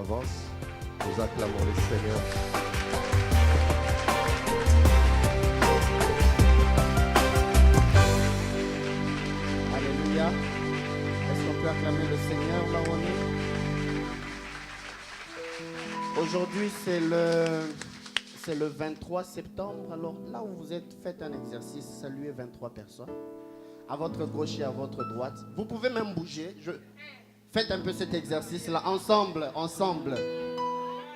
d'avance. Nous acclamons le Seigneur. Alléluia. Est-ce qu'on peut acclamer le Seigneur là où on est? Aujourd'hui, c'est le 23 septembre. Alors là où vous êtes, faites un exercice. Saluez 23 personnes. À votre gauche et à votre droite. Vous pouvez même bouger. Faites un peu cet exercice-là. Ensemble.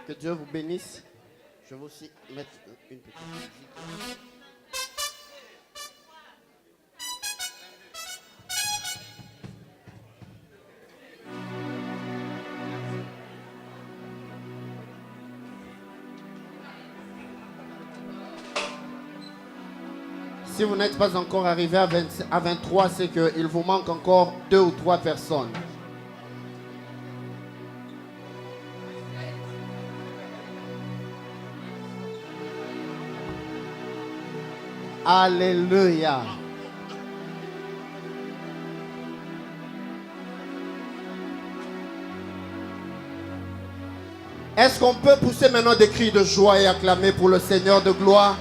Que Dieu vous bénisse. Je vais aussi mettre une petite musique. Si vous n'êtes pas encore arrivé à 23, c'est qu'il vous manque encore 2 ou 3 personnes. Alléluia. Est-ce qu'on peut pousser maintenant des cris de joie et acclamer pour le Seigneur de gloire?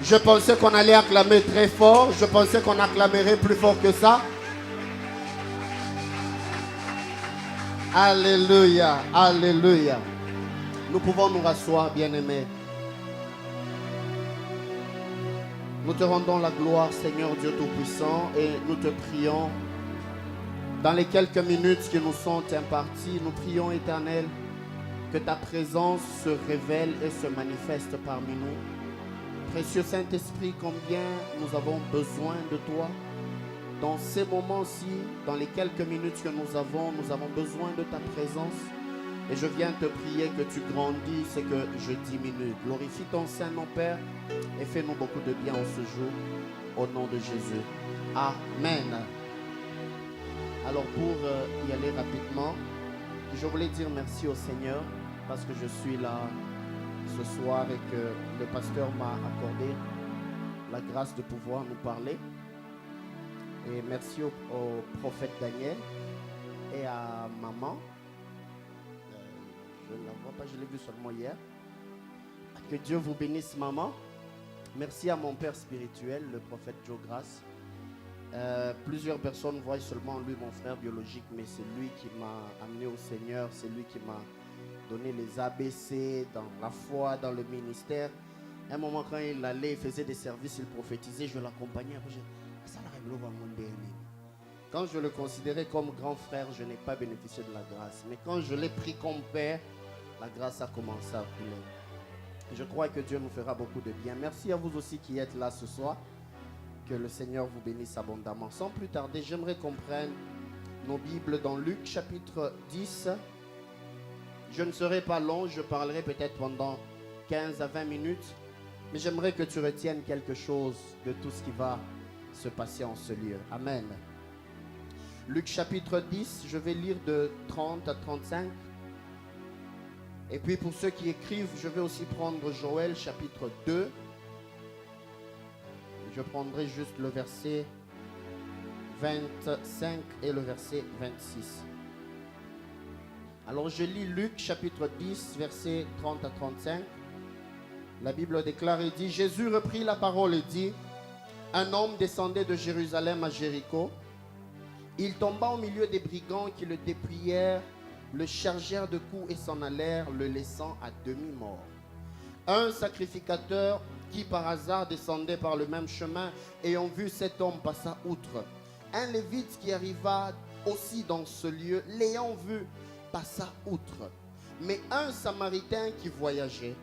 Je pensais qu'on allait acclamer très fort. Je pensais qu'on acclamerait plus fort que ça. Alléluia, alléluia. Nous pouvons nous rasseoir, bien-aimés. Nous te rendons la gloire, Seigneur Dieu Tout-Puissant, et nous te prions. Dans les quelques minutes qui nous sont imparties, nous prions, Éternel, que ta présence se révèle et se manifeste parmi nous. Précieux Saint-Esprit, combien nous avons besoin de toi. Dans ces moments-ci, dans les quelques minutes que nous avons besoin de ta présence. Et je viens te prier que tu grandisses et que je diminue. Glorifie ton Saint-Nom, Père, et fais-nous beaucoup de bien en ce jour. Au nom de Jésus. Amen. Alors pour y aller rapidement, je voulais dire merci au Seigneur parce que je suis là ce soir et que le pasteur m'a accordé la grâce de pouvoir nous parler. Et merci au prophète Daniel et à maman. Je ne la vois pas, je l'ai vue seulement hier. Que Dieu vous bénisse, maman. Merci à mon père spirituel, le prophète Joe Grace. Plusieurs personnes voient seulement lui mon frère biologique, mais c'est lui qui m'a amené au Seigneur, c'est lui qui m'a donné les ABC dans la foi, dans le ministère. À un moment, quand il allait, il faisait des services, il prophétisait, je l'accompagnais. Quand je le considérais comme grand frère, je n'ai pas bénéficié de la grâce. Mais quand je l'ai pris comme père, la grâce a commencé à couler. Je crois que Dieu nous fera beaucoup de bien. Merci à vous aussi qui êtes là ce soir. Que le Seigneur vous bénisse abondamment. Sans plus tarder, j'aimerais qu'on prenne nos Bibles dans Luc chapitre 10. Je ne serai pas long, je parlerai peut-être pendant 15 à 20 minutes. Mais j'aimerais que tu retiennes quelque chose de tout ce qui va se passer en ce lieu. Amen. Luc chapitre 10, je vais lire de 30 à 35. Et puis pour ceux qui écrivent, je vais aussi prendre Joël chapitre 2. Je prendrai juste le verset 25 et le verset 26. Alors je lis Luc chapitre 10, versets 30 à 35. La Bible déclare et dit: Jésus reprit la parole et dit: un homme descendait de Jérusalem à Jéricho. Il tomba au milieu des brigands qui le dépouillèrent, le chargèrent de coups et s'en allèrent, le laissant à demi-mort. Un sacrificateur qui par hasard descendait par le même chemin, ayant vu cet homme, passa outre. Un lévite qui arriva aussi dans ce lieu, l'ayant vu, passa outre. Mais un samaritain qui voyageait,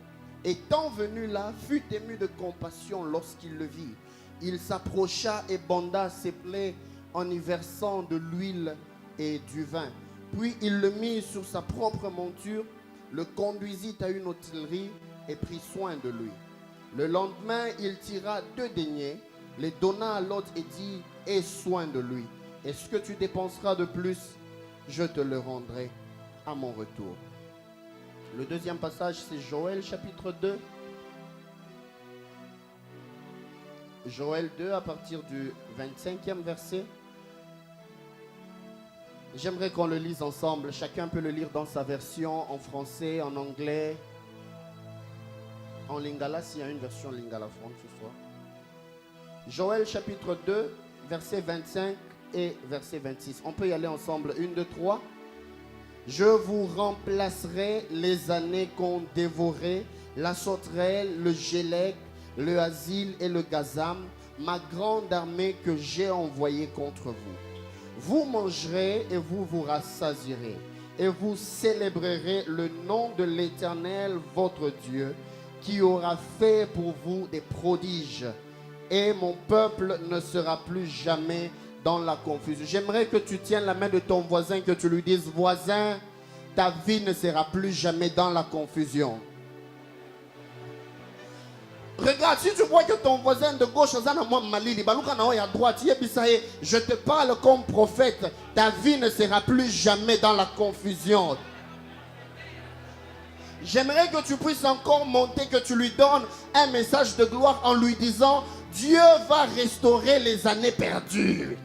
étant venu là, fut ému de compassion lorsqu'il le vit. Il s'approcha et banda ses plaies en y versant de l'huile et du vin. Puis il le mit sur sa propre monture, le conduisit à une hôtellerie et prit soin de lui. Le lendemain, il tira 2 deniers, les donna à l'autre et dit: aie soin de lui. Et ce que tu dépenseras de plus, je te le rendrai à mon retour. Le deuxième passage, c'est Joël chapitre 2. Joël 2 à partir du 25e verset. J'aimerais qu'on le lise ensemble. Chacun peut le lire dans sa version, en français, en anglais, en lingala, s'il y a une version lingala franc ce soir. Joël chapitre 2, verset 25 et verset 26. On peut y aller ensemble. 1, 2, 3. Je vous remplacerai les années qu'ont dévoré la sauterelle, le gélec, le asile et le gazam, ma grande armée que j'ai envoyée contre vous. Vous mangerez et vous vous rassasierez, et vous célébrerez le nom de l'Éternel, votre Dieu, qui aura fait pour vous des prodiges. Et mon peuple ne sera plus jamais dans la confusion. J'aimerais que tu tiennes la main de ton voisin, que tu lui dises, voisin, ta vie ne sera plus jamais dans la confusion. Regarde, si tu vois que ton voisin de gauche, à droite, je te parle comme prophète, ta vie ne sera plus jamais dans la confusion. J'aimerais que tu puisses encore monter, que tu lui donnes un message de gloire en lui disant, Dieu va restaurer les années perdues.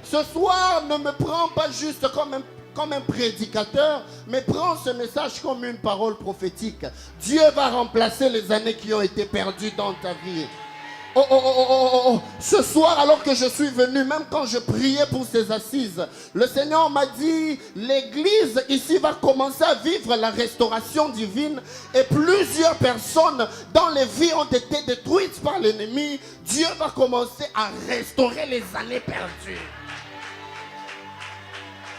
Ce soir, ne me prends pas juste comme un prédicateur, mais prends ce message comme une parole prophétique. Dieu va remplacer les années qui ont été perdues dans ta vie. Ce soir, alors que je suis venu, même quand je priais pour ces assises, le Seigneur m'a dit, l'église ici va commencer à vivre la restauration divine, et plusieurs personnes dont les vies ont été détruites par l'ennemi, Dieu va commencer à restaurer les années perdues.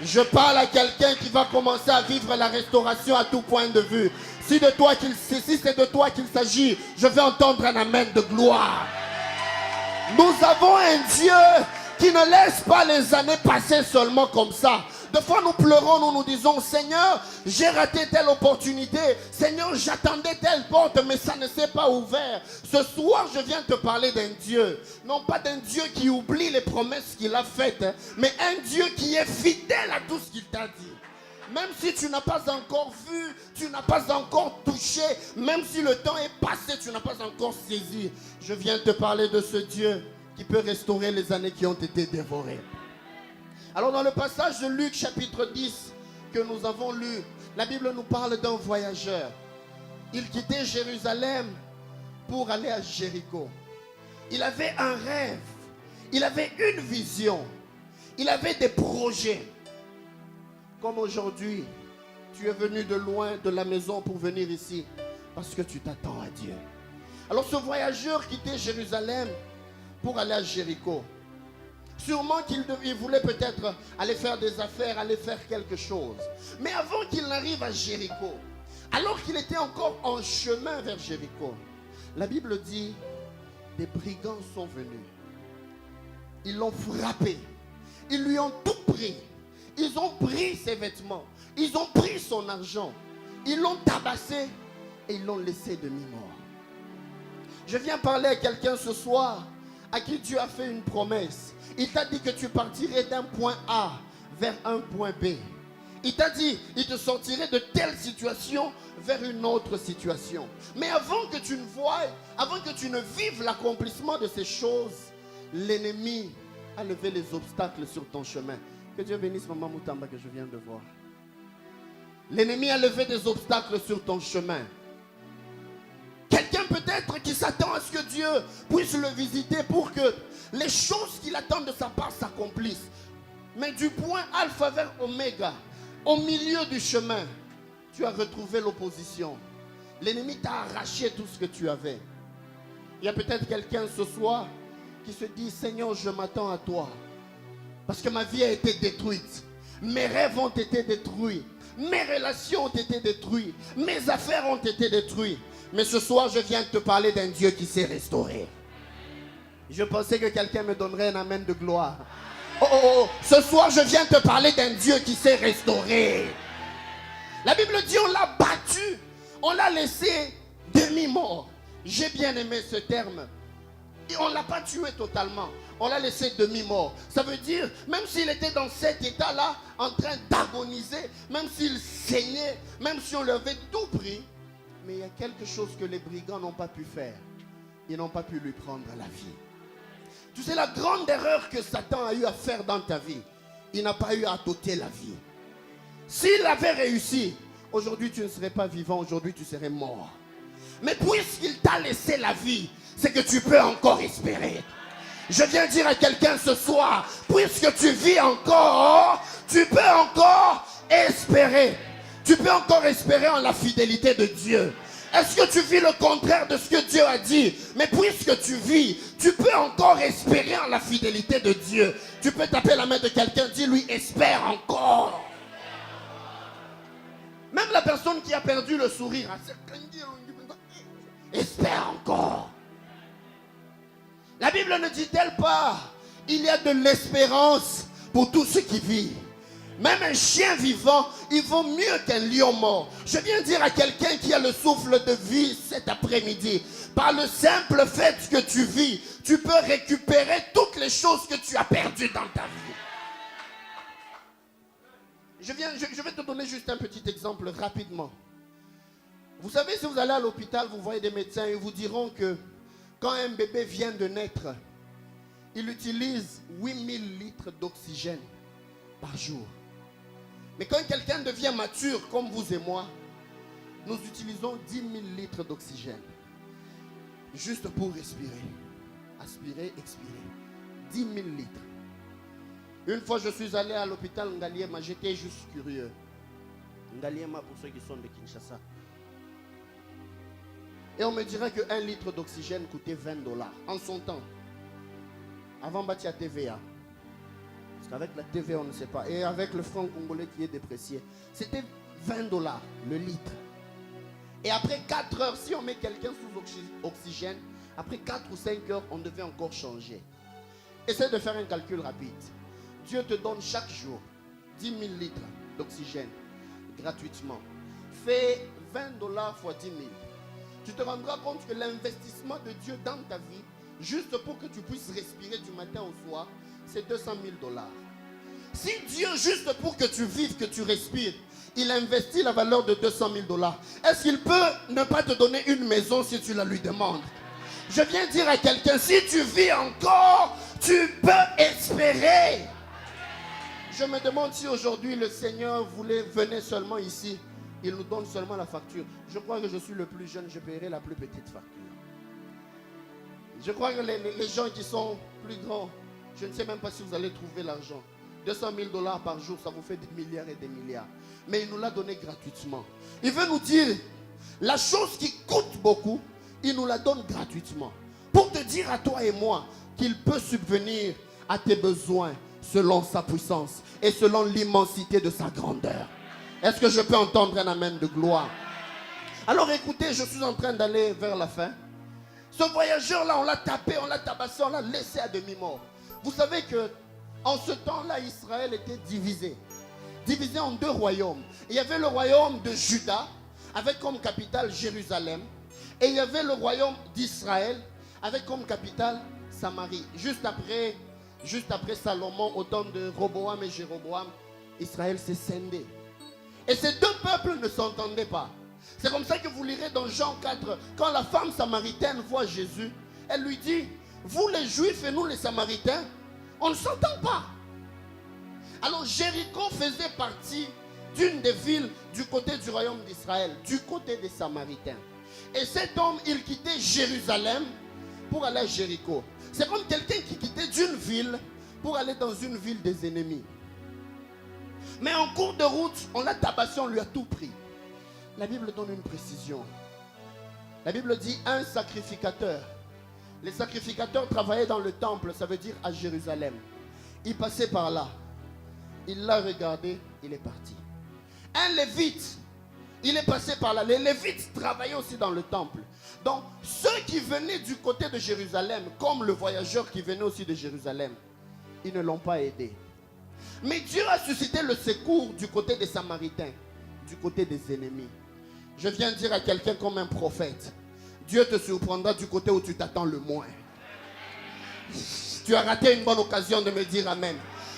Je parle à quelqu'un qui va commencer à vivre la restauration à tout point de vue. Si c'est de toi qu'il s'agit, je vais entendre un amen de gloire. Nous avons un Dieu qui ne laisse pas les années passer seulement comme ça. Des fois nous pleurons, nous nous disons, Seigneur, j'ai raté telle opportunité. Seigneur, j'attendais telle porte, mais ça ne s'est pas ouvert. Ce soir, je viens te parler d'un Dieu. Non pas d'un Dieu qui oublie les promesses qu'il a faites, mais un Dieu qui est fidèle à tout ce qu'il t'a dit. Même si tu n'as pas encore vu, tu n'as pas encore touché, même si le temps est passé, tu n'as pas encore saisi. Je viens te parler de ce Dieu qui peut restaurer les années qui ont été dévorées. Alors dans le passage de Luc chapitre 10 que nous avons lu, la Bible nous parle d'un voyageur. Il quittait Jérusalem pour aller à Jéricho. Il avait un rêve, il avait une vision, il avait des projets. Comme aujourd'hui, tu es venu de loin de la maison pour venir ici parce que tu t'attends à Dieu. Alors ce voyageur quittait Jérusalem pour aller à Jéricho. Sûrement qu'il voulait peut-être aller faire des affaires, aller faire quelque chose. Mais avant qu'il n'arrive à Jéricho, alors qu'il était encore en chemin vers Jéricho, la Bible dit, des brigands sont venus. Ils l'ont frappé. Ils lui ont tout pris. Ils ont pris ses vêtements. Ils ont pris son argent. Ils l'ont tabassé et ils l'ont laissé demi-mort. Je viens parler à quelqu'un ce soir à qui Dieu a fait une promesse. Il t'a dit que tu partirais d'un point A vers un point B. Il t'a dit, il te sortirait de telle situation vers une autre situation. Mais avant que tu ne voies, avant que tu ne vives l'accomplissement de ces choses, l'ennemi a levé les obstacles sur ton chemin. Que Dieu bénisse Maman Moutamba que je viens de voir. L'ennemi a levé des obstacles sur ton chemin. Quelqu'un peut-être qui s'attend à ce que Dieu puisse le visiter pour que les choses qu'il attend de sa part s'accomplissent. Mais du point alpha vers oméga, au milieu du chemin, tu as retrouvé l'opposition. L'ennemi t'a arraché tout ce que tu avais. Il y a peut-être quelqu'un ce soir qui se dit, Seigneur, je m'attends à toi. Parce que ma vie a été détruite. Mes rêves ont été détruits. Mes relations ont été détruites. Mes affaires ont été détruites. Mais ce soir, je viens de te parler d'un Dieu qui s'est restauré. Je pensais que quelqu'un me donnerait un amen de gloire. Ce soir, je viens de te parler d'un Dieu qui s'est restauré. La Bible dit, on l'a battu. On l'a laissé demi-mort. J'ai bien aimé ce terme. Et on ne l'a pas tué totalement. On l'a laissé demi-mort. Ça veut dire, même s'il était dans cet état-là, en train d'agoniser, même s'il saignait, même si on lui avait tout pris, mais il y a quelque chose que les brigands n'ont pas pu faire. Ils n'ont pas pu lui prendre la vie. Tu sais, la grande erreur que Satan a eu à faire dans ta vie, il n'a pas eu à t'ôter la vie. S'il avait réussi, aujourd'hui tu ne serais pas vivant, aujourd'hui tu serais mort. Mais puisqu'il t'a laissé la vie, c'est que tu peux encore espérer. Je viens dire à quelqu'un ce soir, puisque tu vis encore, tu peux encore espérer. Tu peux encore espérer en la fidélité de Dieu. Est-ce que tu vis le contraire de ce que Dieu a dit? Mais puisque tu vis, tu peux encore espérer en la fidélité de Dieu. Tu peux taper la main de quelqu'un, dis-lui, espère encore. Même la personne qui a perdu le sourire, espère encore. La Bible ne dit-elle pas, il y a de l'espérance pour tous ceux qui vivent. Même un chien vivant, il vaut mieux qu'un lion mort. Je viens dire à quelqu'un qui a le souffle de vie cet après-midi, par le simple fait que tu vis, tu peux récupérer toutes les choses que tu as perdues dans ta vie. Je vais te donner juste un petit exemple rapidement. Vous savez, si vous allez à l'hôpital, vous voyez des médecins et ils vous diront que quand un bébé vient de naître, il utilise 8000 litres d'oxygène par jour. Mais quand quelqu'un devient mature, comme vous et moi, nous utilisons 10 000 litres d'oxygène. Juste pour respirer. Aspirer, expirer. 10 000 litres. Une fois, je suis allé à l'hôpital Ngaliema, j'étais juste curieux. Ngaliema, pour ceux qui sont de Kinshasa. Et on me dirait que 1 litre d'oxygène coûtait $20 en son temps. Avant Batia TVA. Parce qu'avec la TVA, on ne sait pas. Et avec le franc congolais qui est déprécié, c'était $20 le litre. Et après 4 heures, si on met quelqu'un sous oxygène, après 4 ou 5 heures, on devait encore changer. Essaye de faire un calcul rapide. Dieu te donne chaque jour 10 000 litres d'oxygène gratuitement. Fais $20 fois 10 000. Tu te rendras compte que l'investissement de Dieu dans ta vie, juste pour que tu puisses respirer du matin au soir, c'est $200 000. Si Dieu, juste pour que tu vives, que tu respires, il investit la valeur de $200 000, est-ce qu'il peut ne pas te donner une maison si tu la lui demandes? Je viens dire à quelqu'un, si tu vis encore, tu peux espérer. Je me demande si aujourd'hui le Seigneur venait seulement ici, il nous donne seulement la facture. Je crois que je suis le plus jeune, je paierai la plus petite facture. Je crois que les gens qui sont plus grands, je ne sais même pas si vous allez trouver l'argent. $200 000 par jour, ça vous fait des milliards et des milliards. Mais il nous l'a donné gratuitement. Il veut nous dire, la chose qui coûte beaucoup, il nous la donne gratuitement. Pour te dire à toi et moi qu'il peut subvenir à tes besoins selon sa puissance et selon l'immensité de sa grandeur. Est-ce que je peux entendre un amen de gloire? Alors écoutez, je suis en train d'aller vers la fin. Ce voyageur-là, on l'a tapé, on l'a tabassé, on l'a laissé à demi-mort. Vous savez que en ce temps-là, Israël était divisé. Divisé en 2 royaumes. Il y avait le royaume de Juda, avec comme capitale Jérusalem. Et il y avait le royaume d'Israël, avec comme capitale Samarie. Juste après Salomon, au temps de Roboam et Jéroboam, Israël s'est scindé. Et ces 2 peuples ne s'entendaient pas. C'est comme ça que vous lirez dans Jean 4, quand la femme samaritaine voit Jésus, elle lui dit, vous les Juifs et nous les Samaritains, on ne s'entend pas. Alors Jéricho faisait partie d'une des villes du côté du royaume d'Israël, du côté des Samaritains. Et cet homme, il quittait Jérusalem pour aller à Jéricho. C'est comme quelqu'un qui quittait d'une ville pour aller dans une ville des ennemis. Mais en cours de route, on l'a tabassé, on lui a tout pris. La Bible donne une précision. La Bible dit un sacrificateur. Les sacrificateurs travaillaient dans le temple, ça veut dire à Jérusalem. Il passait par là. Il l'a regardé, il est parti. Un lévite, il est passé par là. Les lévites travaillaient aussi dans le temple. Donc, ceux qui venaient du côté de Jérusalem, comme le voyageur qui venait aussi de Jérusalem, ils ne l'ont pas aidé. Mais Dieu a suscité le secours du côté des Samaritains, du côté des ennemis. Je viens dire à quelqu'un comme un prophète, Dieu te surprendra du côté où tu t'attends le moins. Tu as raté une bonne occasion de me dire amen.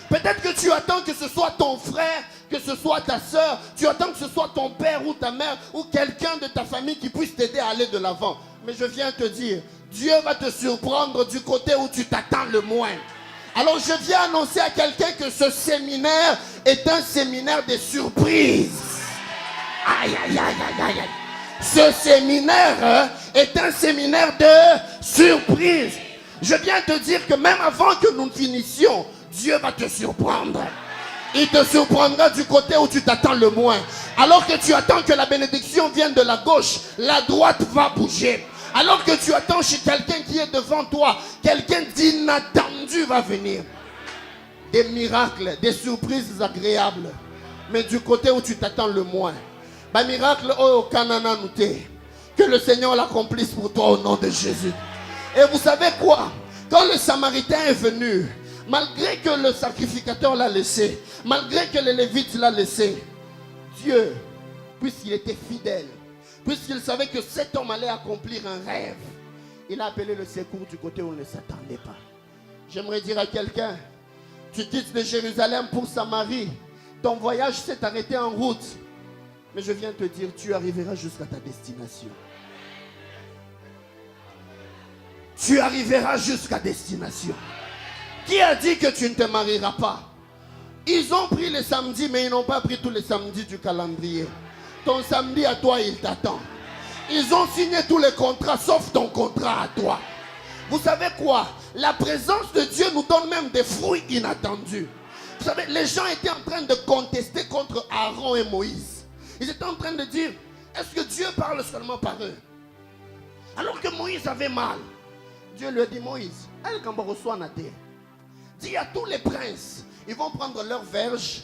Peut-être que tu attends que ce soit ton frère, que ce soit ta soeur, tu attends que ce soit ton père ou ta mère ou quelqu'un de ta famille qui puisse t'aider à aller de l'avant. Mais je viens te dire, Dieu va te surprendre du côté où tu t'attends le moins. Alors je viens annoncer à quelqu'un que ce séminaire est un séminaire de surprises. Aïe, aïe, aïe, aïe, aïe, aïe. Ce séminaire est un séminaire de surprises. Je viens te dire que même avant que nous finissions, Dieu va te surprendre. Il te surprendra du côté où tu t'attends le moins. Alors que tu attends que la bénédiction vienne de la gauche, la droite va bouger. Alors que tu attends chez quelqu'un qui est devant toi, quelqu'un d'inattendu va venir. Des miracles, des surprises agréables. Mais du côté où tu t'attends le moins. Bah miracle au Canana nouté. Que le Seigneur l'accomplisse pour toi au nom de Jésus. Et vous savez quoi? Quand le Samaritain est venu, malgré que le sacrificateur l'a laissé, malgré que le Lévite l'a laissé, Dieu, puisqu'il était fidèle, puisqu'il savait que cet homme allait accomplir un rêve, il a appelé le secours du côté où on ne s'attendait pas. J'aimerais dire à quelqu'un, tu quittes de Jérusalem pour Samarie, ton voyage s'est arrêté en route, mais je viens te dire, tu arriveras jusqu'à ta destination. Tu arriveras jusqu'à destination. Qui a dit que tu ne te marieras pas? Ils ont pris les samedis, mais ils n'ont pas pris tous les samedis du calendrier. Ton samedi à toi, il t'attend. Ils ont signé tous les contrats, sauf ton contrat à toi. Vous savez quoi? La présence de Dieu nous donne même des fruits inattendus. Vous savez, les gens étaient en train de contester contre Aaron et Moïse. Ils étaient en train de dire, est-ce que Dieu parle seulement par eux? Alors que Moïse avait mal. Dieu lui a dit, Moïse, elle quand on reçoit la terre, dis à tous les princes, ils vont prendre leur verge,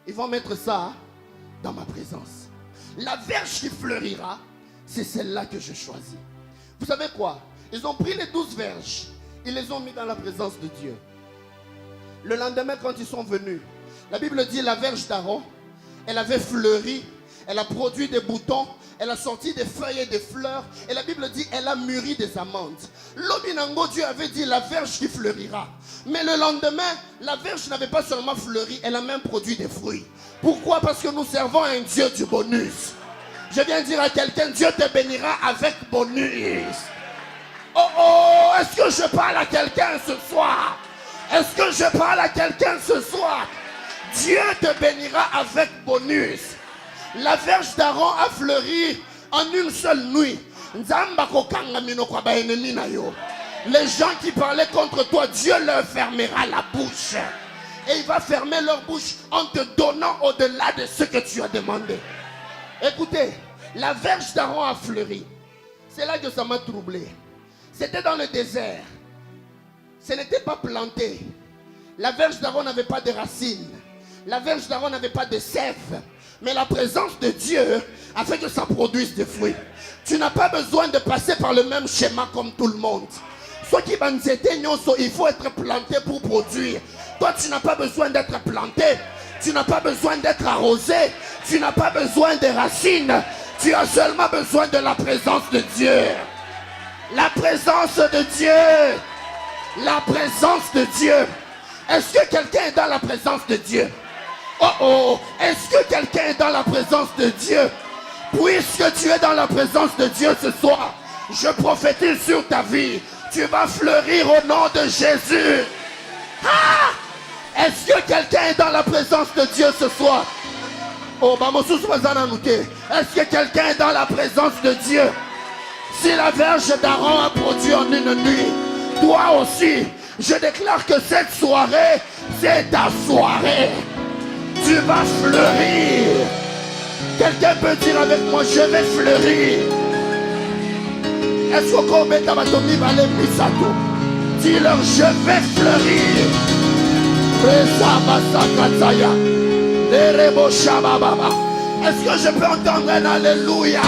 ils vont mettre ça dans ma présence. La verge qui fleurira, c'est celle-là que je choisis. Vous savez quoi? Ils ont pris les 12 verges, ils les ont mis dans la présence de Dieu. Le lendemain, quand ils sont venus, la Bible dit la verge d'Aaron, elle avait fleuri, elle a produit des boutons, elle a sorti des feuilles et des fleurs. Et la Bible dit, elle a mûri des amandes. L'Obinango, Dieu avait dit, la verge qui fleurira. Mais le lendemain, la verge n'avait pas seulement fleuri, elle a même produit des fruits. Pourquoi? Parce que nous servons un Dieu du bonus. Je viens dire à quelqu'un, Dieu te bénira avec bonus. Oh oh, est-ce que je parle à quelqu'un ce soir? Est-ce que je parle à quelqu'un ce soir? Dieu te bénira avec bonus. La verge d'Aaron a fleuri en une seule nuit. Les gens qui parlaient contre toi, Dieu leur fermera la bouche. Et il va fermer leur bouche en te donnant au-delà de ce que tu as demandé. Écoutez, la verge d'Aaron a fleuri. C'est là que ça m'a troublé. C'était dans le désert. Ce n'était pas planté. La verge d'Aaron n'avait pas de racines. La verge d'Aaron n'avait pas de sève. Mais la présence de Dieu a fait que ça produise des fruits. Tu n'as pas besoin de passer par le même schéma comme tout le monde. Il faut être planté pour produire. Toi, tu n'as pas besoin d'être planté. Tu n'as pas besoin d'être arrosé. Tu n'as pas besoin de racines. Tu as seulement besoin de la présence de Dieu. La présence de Dieu. La présence de Dieu. Est-ce que quelqu'un est dans la présence de Dieu? Oh oh, est-ce que quelqu'un est dans la présence de Dieu? Puisque tu es dans la présence de Dieu ce soir, je prophétise sur ta vie. Tu vas fleurir au nom de Jésus. Ah! Est-ce que quelqu'un est dans la présence de Dieu ce soir? Oh, est-ce que quelqu'un est dans la présence de Dieu? Si la verge d'Aaron a produit en une nuit, toi aussi, je déclare que cette soirée, c'est ta soirée. Tu vas fleurir. Quelqu'un peut dire avec moi, je vais fleurir. Est-ce qu'on met ta batomi va les misato? Dis-leur, je vais fleurir. Est-ce que je peux entendre un alléluia?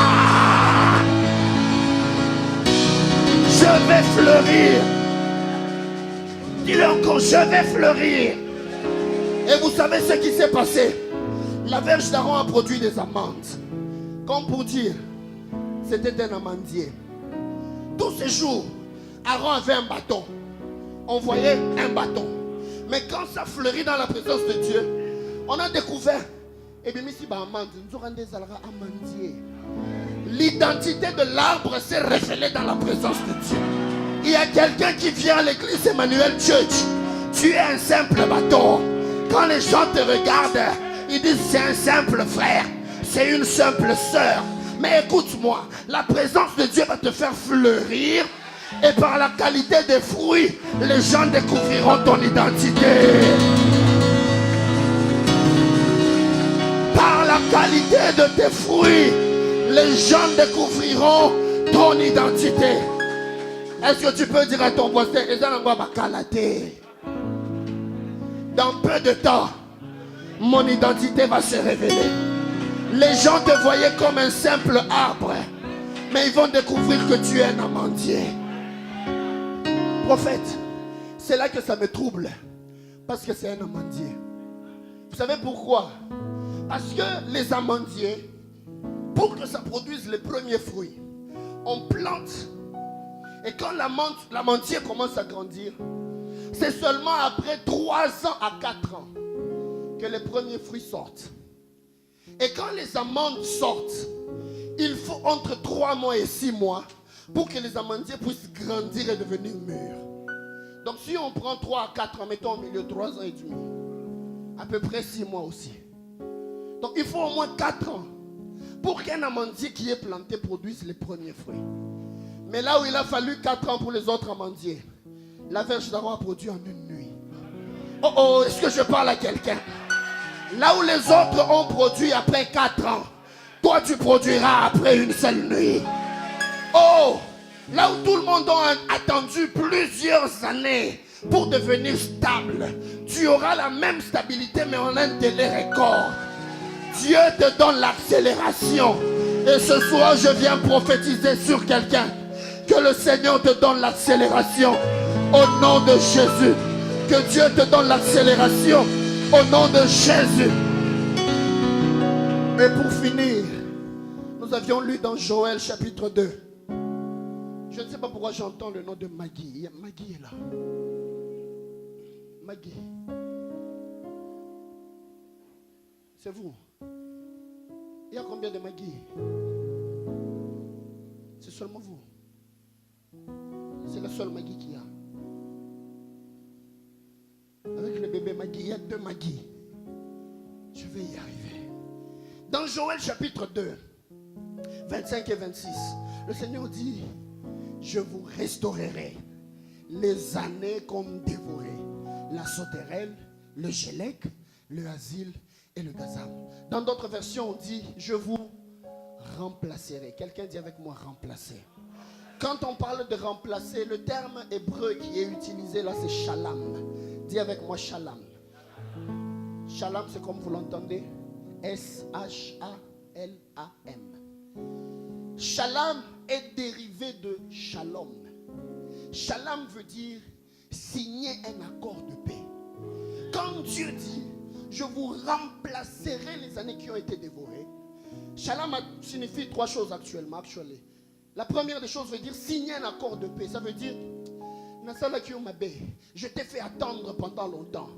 Je vais fleurir. Dis-leur encore, je vais fleurir. Et vous savez ce qui s'est passé? La verge d'Aaron a produit des amandes. Comme pour dire, c'était un amandier. Tous ces jours, Aaron avait un bâton. On voyait un bâton. Mais quand ça fleurit dans la présence de Dieu, on a découvert, et bien ici, l'identité de l'arbre s'est révélée dans la présence de Dieu. Il y a quelqu'un qui vient à l'église Emmanuel Church. Tu tu es un simple bâton. Quand les gens te regardent, ils disent c'est un simple frère, c'est une simple sœur. Mais écoute-moi, la présence de Dieu va te faire fleurir. Et par la qualité des fruits, les gens découvriront ton identité. Par la qualité de tes fruits, les gens découvriront ton identité. Est-ce que tu peux dire à ton voisin, dans peu de temps, mon identité va se révéler. Les gens te voyaient comme un simple arbre, mais ils vont découvrir que tu es un amandier. Prophète, c'est là que ça me trouble, parce que c'est un amandier. Vous savez pourquoi? Parce que les amandiers, pour que ça produise les premiers fruits, on plante. Et quand l'amandier commence à grandir, c'est seulement après 3 ans à 4 ans que les premiers fruits sortent. Et quand les amandes sortent, il faut entre 3 mois et 6 mois pour que les amandiers puissent grandir et devenir mûrs. Donc si on prend 3 à 4 ans, mettons au milieu 3 ans et demi, à peu près 6 mois aussi. Donc il faut au moins 4 ans pour qu'un amandier qui est planté produise les premiers fruits. Mais là où il a fallu 4 ans pour les autres amandiers, la verge d'Aaron a produit en une nuit. Oh oh, est-ce que je parle à quelqu'un? Là où les autres ont produit après 4 ans, toi tu produiras après une seule nuit. Oh, là où tout le monde a attendu plusieurs années pour devenir stable, tu auras la même stabilité mais en un délai record. Dieu te donne l'accélération. Et ce soir je viens prophétiser sur quelqu'un que le Seigneur te donne l'accélération au nom de Jésus. Que Dieu te donne l'accélération au nom de Jésus. Et pour finir, nous avions lu dans Joël chapitre 2. Je ne sais pas pourquoi j'entends le nom de Maggie. Maggie est là. Maggie. C'est vous. Il y a combien de Maggie? C'est seulement vous. C'est la seule Maggie qu'il y a. Avec le bébé Maggie, il y a 2 Maggie. Je vais y arriver. Dans Joël chapitre 2, 25 et 26, le Seigneur dit: je vous restaurerai les années comme dévoré, la sauterelle, le gélec, le asile et le gazam. Dans d'autres versions, on dit: je vous remplacerai. Quelqu'un dit avec moi remplacer. Quand on parle de remplacer, le terme hébreu qui est utilisé là, c'est shalom. Dis avec moi shalom. Shalom, c'est comme vous l'entendez, S-H-A-L-A-M. Shalom est dérivé de shalom. Shalom veut dire signer un accord de paix. Quand Dieu dit: je vous remplacerai les années qui ont été dévorées, shalom signifie 3 choses actuellement. La première des choses veut dire signer un accord de paix. Ça veut dire: je t'ai fait attendre pendant longtemps,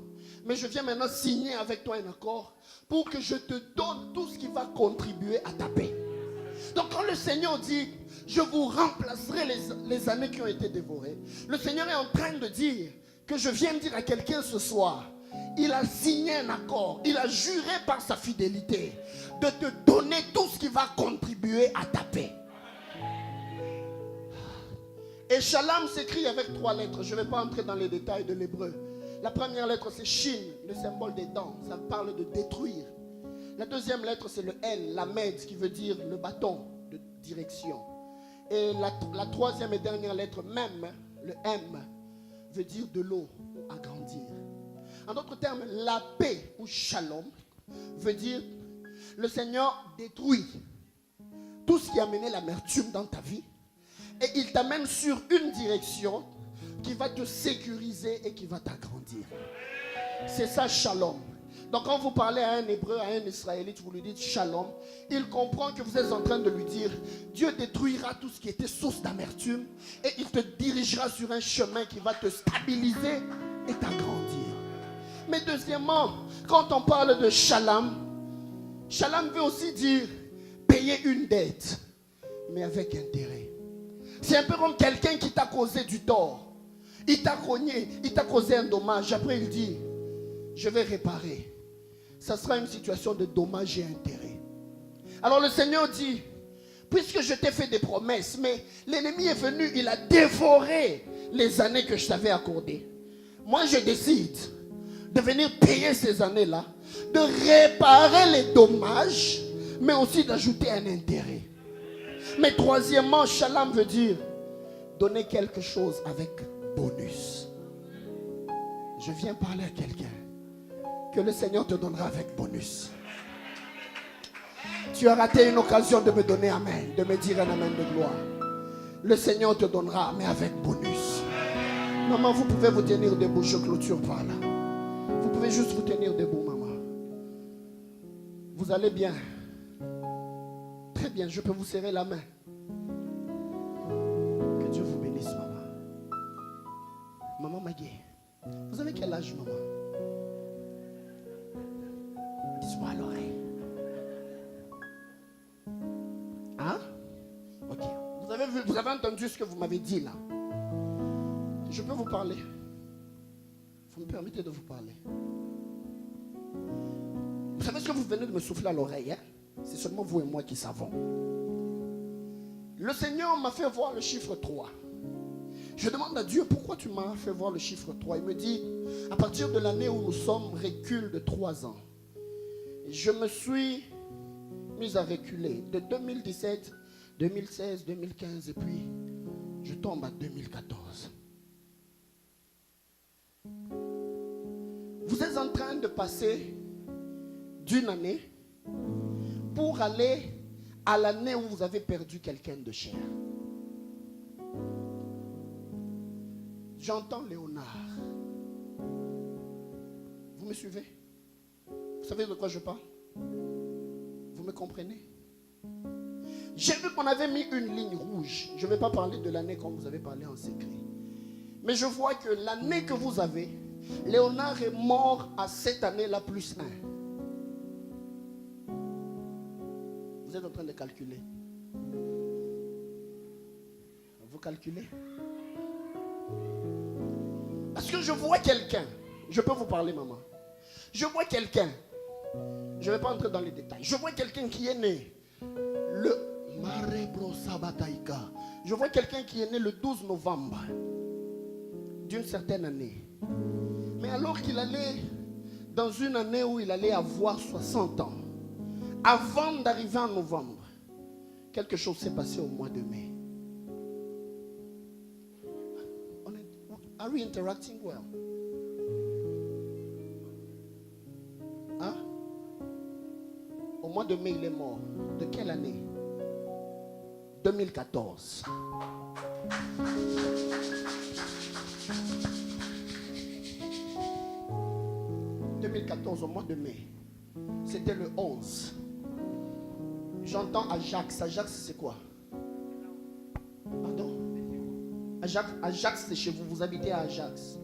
mais je viens maintenant signer avec toi un accord pour que je te donne tout ce qui va contribuer à ta paix. Donc quand le Seigneur dit: je vous remplacerai les années qui ont été dévorées, le Seigneur est en train de dire que je viens dire à quelqu'un ce soir: il a signé un accord, il a juré par sa fidélité de te donner tout ce qui va contribuer à ta paix. Et shalom s'écrit avec 3 lettres. Je ne vais pas entrer dans les détails de l'hébreu. La première lettre c'est Shin, le symbole des dents. Ça parle de détruire. La deuxième lettre c'est le L, la med, qui veut dire le bâton de direction. Et la troisième et dernière lettre, même, le M, veut dire de l'eau ou agrandir. En d'autres termes, la paix ou shalom veut dire le Seigneur détruit tout ce qui a mené l'amertume dans ta vie. Et il t'amène sur une direction qui va te sécuriser et qui va t'agrandir. C'est ça, shalom. Donc quand vous parlez à un hébreu, à un israélite, vous lui dites shalom, il comprend que vous êtes en train de lui dire: Dieu détruira tout ce qui était source d'amertume et il te dirigera sur un chemin qui va te stabiliser et t'agrandir. Mais deuxièmement, quand on parle de shalom, shalom veut aussi dire payer une dette, mais avec intérêt. C'est un peu comme quelqu'un qui t'a causé du tort. Il t'a cogné, il t'a causé un dommage. Après, il dit, je vais réparer. Ça sera une situation de dommage et intérêt. Alors le Seigneur dit, puisque je t'ai fait des promesses, mais l'ennemi est venu, il a dévoré les années que je t'avais accordées. Moi, je décide de venir payer ces années-là, de réparer les dommages, mais aussi d'ajouter un intérêt. Mais troisièmement, Shalom veut dire donner quelque chose avec bonus. Je viens parler à quelqu'un que le Seigneur te donnera avec bonus. Tu as raté une occasion de me donner amen, de me dire un amen de gloire. Le Seigneur te donnera, mais avec bonus. Maman, vous pouvez vous tenir debout, je clôture par là. Vous pouvez juste vous tenir debout, maman. Vous allez bien. Très bien, je peux vous serrer la main. Que Dieu vous bénisse, maman. Maman Maggie, vous avez quel âge, maman? Dis-moi à l'oreille. Hein? Ok. Vous avez entendu ce que vous m'avez dit là? Je peux vous parler? Vous me permettez de vous parler? Vous savez ce que vous venez de me souffler à l'oreille, hein? C'est seulement vous et moi qui savons. Le Seigneur m'a fait voir le chiffre 3. Je demande à Dieu, pourquoi tu m'as fait voir le chiffre 3? Il me dit, à partir de l'année où nous sommes, recule de 3 ans. Je me suis mis à reculer de 2017, 2016, 2015 et puis je tombe à 2014. Vous êtes en train de passer d'une année pour aller à l'année où vous avez perdu quelqu'un de cher. J'entends Léonard. Vous me suivez? Vous savez de quoi je parle? Vous me comprenez? J'ai vu qu'on avait mis une ligne rouge. Je ne vais pas parler de l'année comme vous avez parlé en secret. Mais je vois que l'année que vous avez, Léonard est mort à cette année-là plus 1. Vous êtes en train de calculer. Vous calculez? Parce que je vois quelqu'un. Je peux vous parler, maman. Je vois quelqu'un. Je ne vais pas entrer dans les détails. Je vois quelqu'un qui est né le Marebro Sabataïka. Je vois quelqu'un qui est né le 12 novembre d'une certaine année. Mais alors qu'il allait dans une année où il allait avoir 60 ans, avant d'arriver en novembre, quelque chose s'est passé au mois de mai. Are we interacting well? Hein? Au mois de mai, il est mort. De quelle année? 2014. Au mois de mai. C'était le 11. J'entends Ajax. Ajax, c'est quoi? Pardon? Ajax, c'est chez vous. Vous habitez à Ajax.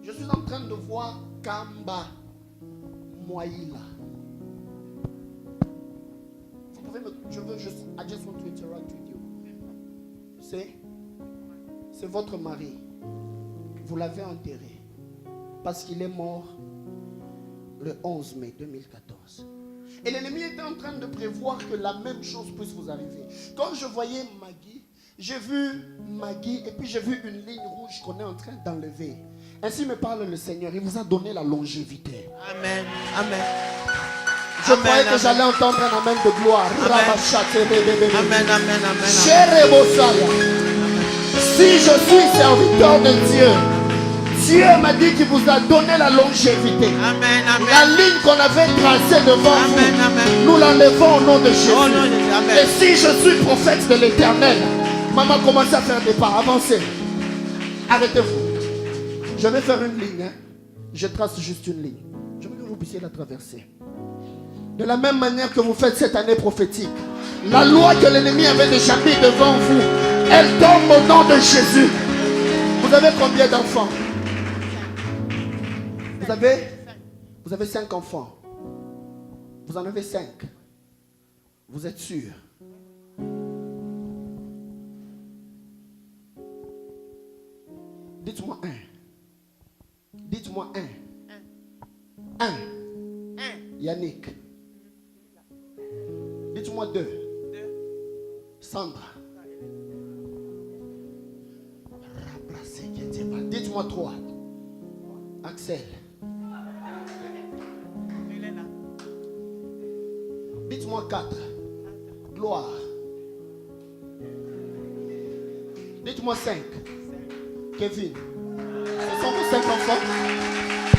Je suis en train de voir Kamba Moaïla. Vous pouvez me... Je veux juste... I just want to interact with you. C'est votre mari. Vous l'avez enterré. Parce qu'il est mort le 11 mai 2014. Et l'ennemi était en train de prévoir que la même chose puisse vous arriver. Quand je voyais Maggie, j'ai vu Maggie et puis j'ai vu une ligne rouge qu'on est en train d'enlever. Ainsi me parle le Seigneur. Il vous a donné la longévité. Amen. Amen. Je croyais que j'allais entendre un amen de gloire. Amen. Amen. Si je suis serviteur de Dieu, Dieu m'a dit qu'il vous a donné la longévité. Amen, amen. La ligne qu'on avait tracée devant Amen, vous, amen. nous l'enlevons au nom de Jésus. Oh, non, amen. Et si je suis prophète de l'Éternel, maman commence à faire des pas, avancez. Arrêtez-vous. Je vais faire une ligne. Je trace juste une ligne. Je veux que vous puissiez la traverser. De la même manière que vous faites cette année prophétique, la loi que l'ennemi avait déjà mis devant vous, elle tombe au nom de Jésus. Vous avez combien d'enfants? Vous avez 5 enfants. Vous en avez 5. Vous êtes sûr? Dites-moi un. Dites-moi un. Un. Yannick. Dites-moi deux. Sandra. Dites-moi trois. Axel. Dites-moi quatre. Gloire. Dites-moi cinq. Kevin. Ce sont vos 5 enfants.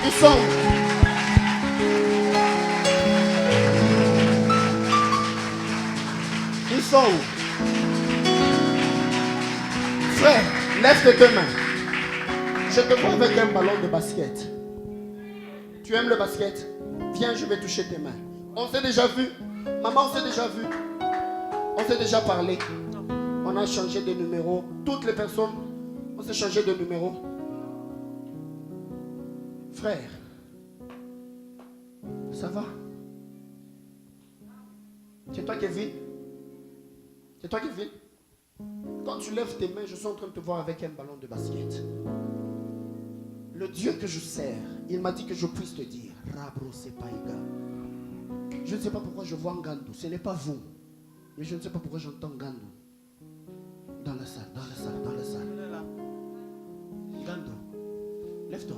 Ils sont où? Ils sont où? Frère, lève tes deux mains. Je te vois avec un ballon de basket. Tu aimes le basket? Viens, je vais toucher tes mains. On s'est déjà vu? Maman, on s'est déjà vu? On s'est déjà parlé? On a changé de numéro. Toutes les personnes, on s'est changé de numéro. Frère, ça va? C'est toi, Kevin? C'est toi, Kevin? Quand tu lèves tes mains, je suis en train de te voir avec un ballon de basket. Le Dieu que je sers, il m'a dit que je puisse te dire, Rabro Sepaiga. Je ne sais pas pourquoi je vois Ngandou. Ce n'est pas vous. Mais je ne sais pas pourquoi j'entends Ngandou. Dans la salle, dans la salle, dans la salle. Ngandou, lève-toi.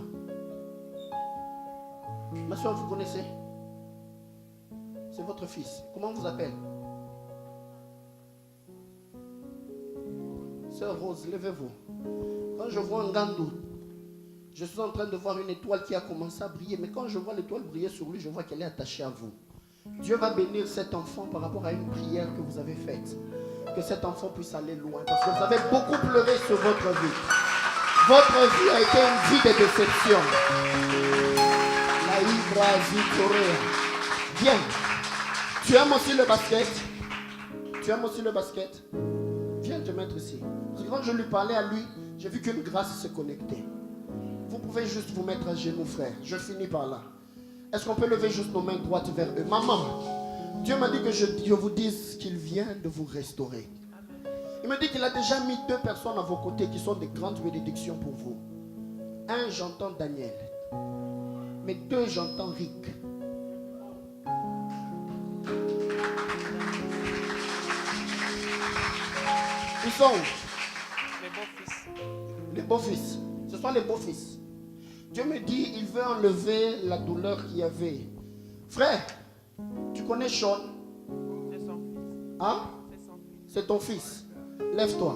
Ma soeur, vous connaissez? C'est votre fils. Comment on vous appelle? Sœur Rose, levez-vous. Quand je vois Ngandou, je suis en train de voir une étoile qui a commencé à briller. Mais quand je vois l'étoile briller sur lui, je vois qu'elle est attachée à vous. Dieu va bénir cet enfant par rapport à une prière que vous avez faite. Que cet enfant puisse aller loin. Parce que vous avez beaucoup pleuré sur votre vie. Votre vie a été une vie de déception. La Ibra Zitorea. Viens. Tu aimes aussi le basket? Tu aimes aussi le basket? Viens te mettre ici. Parce que quand je lui parlais à lui, j'ai vu qu'une grâce se connectait. Vous pouvez juste vous mettre à genoux, frère. Je finis par là. Est-ce qu'on peut lever juste nos mains droites vers eux? Maman, Dieu m'a dit que je vous dise qu'il vient de vous restaurer. Il me dit qu'il a déjà mis 2 personnes à vos côtés qui sont des grandes bénédictions pour vous. Un, j'entends Daniel. Mais 2, j'entends Rick. Ils sont où? Les beaux-fils. Les beaux-fils. Ce sont les beaux-fils. Dieu me dit, il veut enlever la douleur qu'il y avait. Frère, tu connais Sean? C'est son fils. Hein? C'est son fils. C'est ton fils. Lève-toi.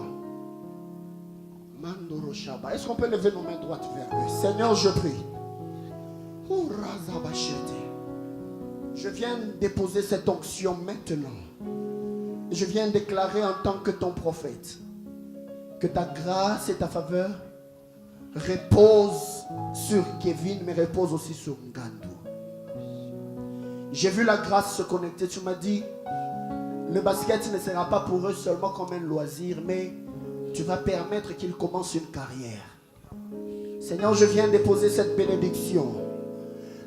Mandoro Shaba. Est-ce qu'on peut lever nos mains droites vers eux? Seigneur, je prie. Je viens déposer cette onction maintenant. Et je viens déclarer en tant que ton prophète que ta grâce et ta faveur repose sur Kevin, mais repose aussi sur Ngandou. J'ai vu la grâce se connecter. Tu m'as dit, le basket ne sera pas pour eux seulement comme un loisir, mais tu vas permettre qu'ils commencent une carrière. Seigneur, je viens déposer cette bénédiction.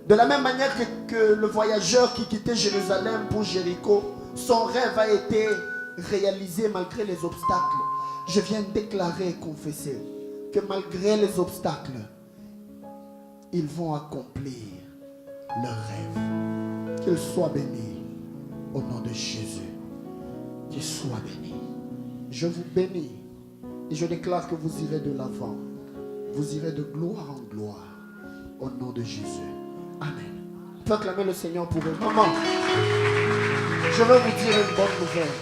De la même manière que le voyageur qui quittait Jérusalem pour Jéricho, son rêve a été réalisé malgré les obstacles. Je viens déclarer et confesser que malgré les obstacles, ils vont accomplir leur rêve. Qu'ils soient bénis au nom de Jésus. Qu'ils soient bénis. Je vous bénis et je déclare que vous irez de l'avant. Vous irez de gloire en gloire au nom de Jésus. Amen. On peut acclamer le Seigneur pour eux. Maman, je veux vous dire une bonne nouvelle.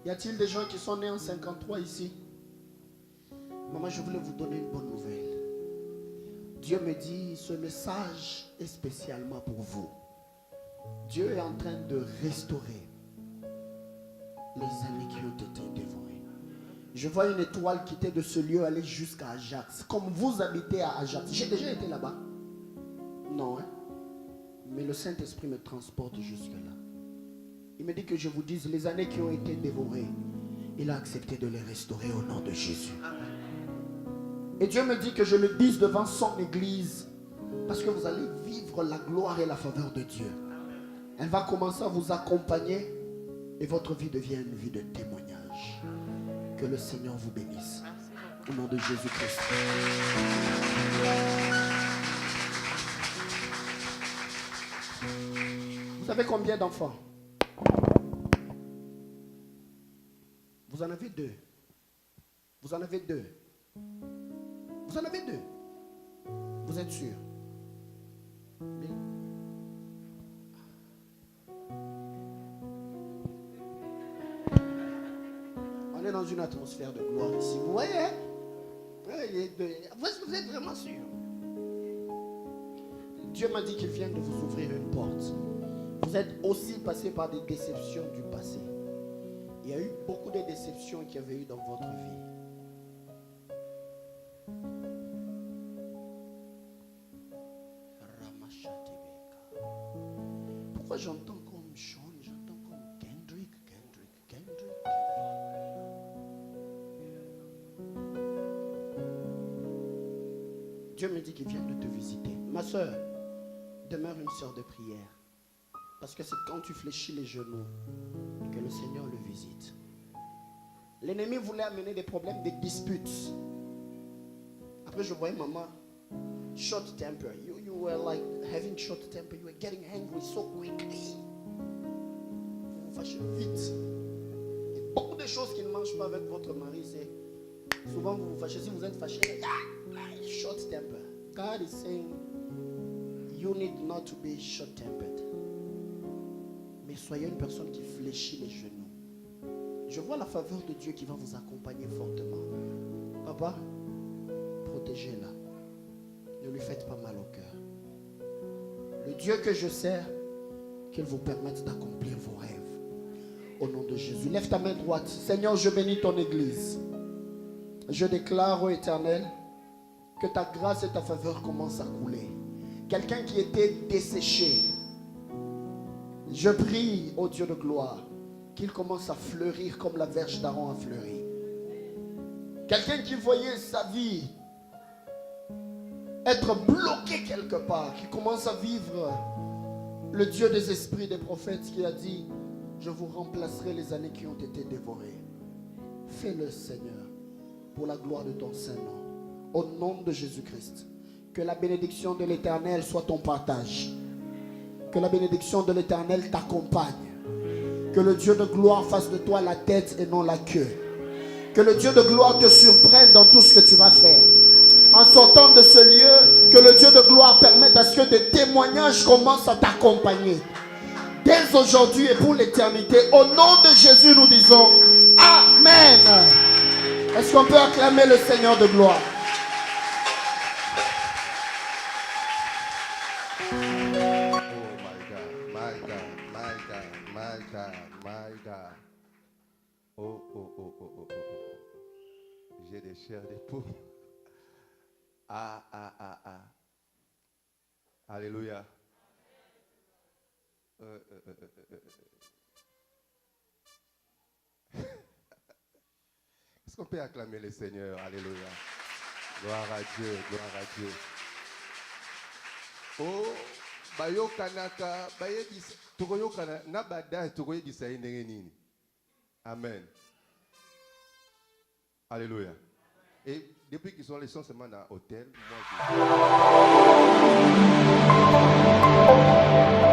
Y a-t-il des gens qui sont nés en 53 ici? Maman, je voulais vous donner une bonne nouvelle. Dieu me dit, ce message est spécialement pour vous. Dieu est en train de restaurer les années qui ont été dévorées. Je vois une étoile quitter de ce lieu, aller jusqu'à Ajax. Comme vous habitez à Ajax. J'ai déjà été là-bas? Non, hein? Mais le Saint-Esprit me transporte jusque-là. Il me dit que je vous dise les années qui ont été dévorées. Il a accepté de les restaurer au nom de Jésus. Et Dieu me dit que je le dise devant son église. Parce que vous allez vivre la gloire et la faveur de Dieu. Elle va commencer à vous accompagner. Et votre vie devient une vie de témoignage. Que le Seigneur vous bénisse. Merci beaucoup. Au nom de Jésus-Christ. Vous avez combien d'enfants? Vous en avez 2. Vous en avez 2. Vous en avez 2. Vous êtes sûr? Oui. On est dans une atmosphère de gloire ici. Vous voyez? Hein? Vous êtes vraiment sûr? Dieu m'a dit qu'il vient de vous ouvrir une porte. Vous êtes aussi passé par des déceptions du passé. Il y a eu beaucoup de déceptions qu'il y avait eu dans votre vie. Pourquoi j'entends comme Sean, j'entends comme Kendrick. Dieu me dit qu'il vient de te visiter. Ma soeur, demeure une sœur de prière. Parce que c'est quand tu fléchis les genoux que le Seigneur le visite. L'ennemi voulait amener des problèmes, des disputes. Après, je voyais maman, short temper. You were like having short temper. You were getting angry so quickly. Vous vous fâchez vite. Il y a beaucoup de choses qui ne marchent pas avec votre mari. C'est souvent vous vous fâchez. Si vous êtes fâché, short temper. God is saying, you need not to be short-tempered. Mais soyez une personne qui fléchit les genoux. Je vois la faveur de Dieu qui va vous accompagner fortement. Papa, protégez-la. Ne lui faites pas mal au cœur. Le Dieu que je sers, qu'il vous permette d'accomplir vos rêves. Au nom de Jésus. Lève ta main droite. Seigneur, je bénis ton église. Je déclare au Éternel que ta grâce et ta faveur commencent à couler. Quelqu'un qui était desséché, je prie au Dieu de gloire qu'il commence à fleurir comme la verge d'Aaron a fleuri. Quelqu'un qui voyait sa vie être bloqué quelque part, qui commence à vivre le Dieu des esprits des prophètes qui a dit, je vous remplacerai les années qui ont été dévorées. Fais-le, Seigneur, pour la gloire de ton Saint-Nom. Au nom de Jésus-Christ. Que la bénédiction de l'Éternel soit ton partage. Que la bénédiction de l'Éternel t'accompagne. Que le Dieu de gloire fasse de toi la tête et non la queue. Que le Dieu de gloire te surprenne dans tout ce que tu vas faire. En sortant de ce lieu, que le Dieu de gloire permette à ce que des témoignages commencent à t'accompagner. Dès aujourd'hui et pour l'éternité, au nom de Jésus, nous disons Amen. Est-ce qu'on peut acclamer le Seigneur de gloire? Oh. J'ai des chairs d'époux. Alléluia. Est-ce qu'on peut acclamer le Seigneur? Alléluia. Gloire à Dieu, gloire à Dieu. Oh, bayo kanaka, baye dis, tokoyo kana, nabada tokoye disayi nini. Amen. Alléluia. Et depuis qu'ils sont les sons seulement dans l'hôtel, moi je...